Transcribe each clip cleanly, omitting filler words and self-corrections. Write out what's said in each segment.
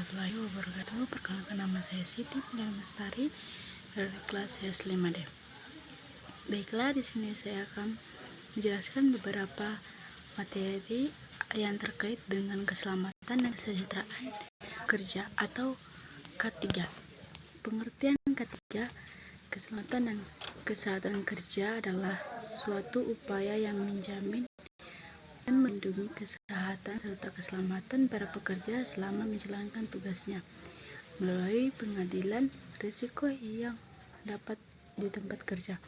warahmatullahi wabarakatuh. Perkenalkan, nama saya Siti Pindana Mestari dari kelas S5D. Baiklah, di sini saya akan menjelaskan beberapa materi yang terkait dengan keselamatan dan kesejahteraan kerja atau K3. Pengertian K3, keselamatan dan kesehatan kerja adalah suatu upaya yang menjamin dan melindungi kesehatan serta keselamatan para pekerja selama menjalankan tugasnya melalui pengadilan risiko yang dapat di tempat kerja.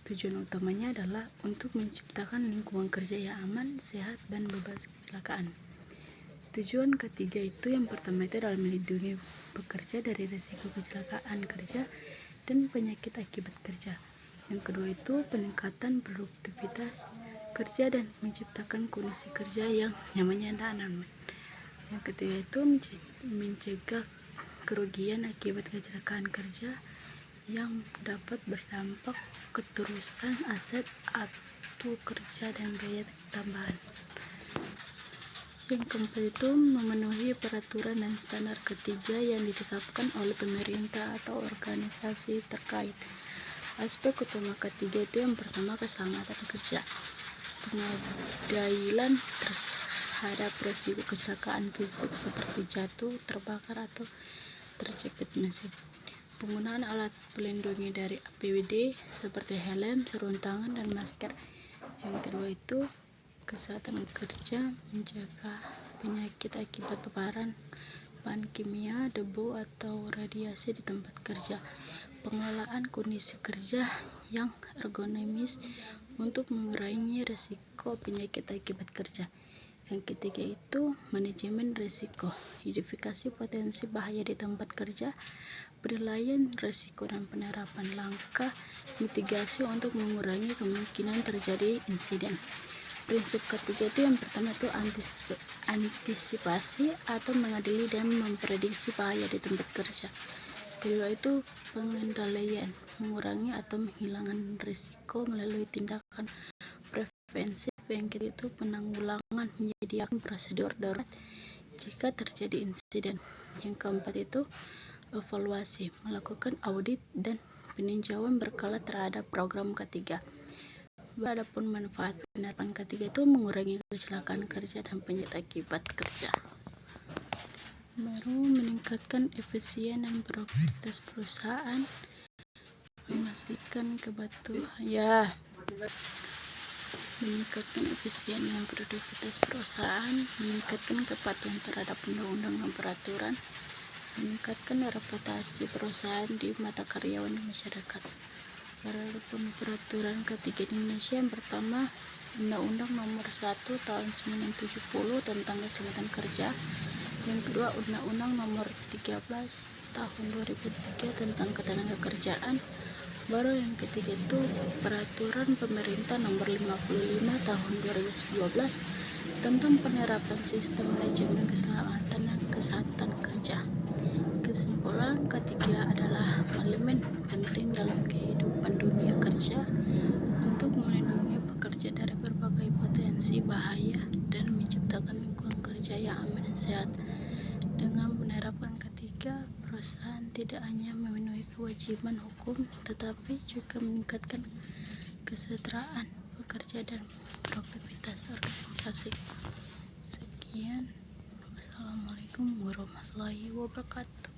Tujuan utamanya adalah untuk menciptakan lingkungan kerja yang aman, sehat, dan bebas kecelakaan. Tujuan ketiga itu yang pertama itu adalah melindungi pekerja dari risiko kecelakaan kerja dan penyakit akibat kerja. Yang kedua itu peningkatan produktivitas kerja dan menciptakan kondisi kerja yang nyaman dan aman. Yang ketiga itu mencegah kerugian akibat kecelakaan kerja yang dapat berdampak keterusan aset atau kerja dan biaya tambahan. Yang keempat itu memenuhi peraturan dan standar ketiga yang ditetapkan oleh pemerintah atau organisasi terkait. Aspek utama ketiga itu yang pertama keselamatan kerja, pengadilan terhadap risiko kecelakaan fisik seperti jatuh, terbakar, atau terjepit mesin. Penggunaan alat pelindung dari APBD seperti helm, sarung tangan, dan masker. Yang kedua itu kesehatan kerja, mencegah penyakit akibat paparan bahan kimia, debu, atau radiasi di tempat kerja. Pengelolaan kondisi kerja yang ergonomis untuk mengurangi risiko penyakit akibat kerja. Yang ketiga itu manajemen risiko, identifikasi potensi bahaya di tempat kerja, penilaian risiko, dan penerapan langkah mitigasi untuk mengurangi kemungkinan terjadi insiden. Prinsip ketiga itu yang pertama itu antisipasi atau mengadili dan memprediksi bahaya di tempat kerja. Kedua itu pengendalian, mengurangi atau menghilangkan risiko melalui tindakan preventif. Yang ketiga itu penanggulangan, menyediakan prosedur darurat jika terjadi insiden. Yang keempat itu evaluasi, melakukan audit dan peninjauan berkala terhadap program K3. Adapun manfaat penerapan K3 itu mengurangi kecelakaan kerja dan penyakit akibat kerja. Baru meningkatkan efisien dan produktivitas perusahaan, memastikan meningkatkan efisien dan produktivitas perusahaan, meningkatkan kepatuhan terhadap undang-undang dan peraturan, meningkatkan reputasi perusahaan di mata karyawan dan masyarakat. Adapun peraturan K3 di Indonesia, yang pertama Undang-Undang Nomor 1 Tahun 1970 tentang Keselamatan Kerja. Yang kedua Undang-Undang Nomor 13 Tahun 2003 tentang Ketenagakerjaan. Baru yang ketiga itu Peraturan Pemerintah Nomor 55 Tahun 2012 tentang penerapan sistem manajemen keselamatan dan kesehatan kerja. Kesimpulan, K3 adalah elemen penting dalam kehidupan dunia kerja untuk melindungi pekerja dari berbagai potensi bahaya dan menciptakan lingkungan kerja yang aman dan sehat. Dengan menerapkan K3, perusahaan tidak hanya memenuhi kewajiban hukum, tetapi juga meningkatkan kesejahteraan pekerja dan produktivitas organisasi. Sekian, wassalamualaikum warahmatullahi wabarakatuh.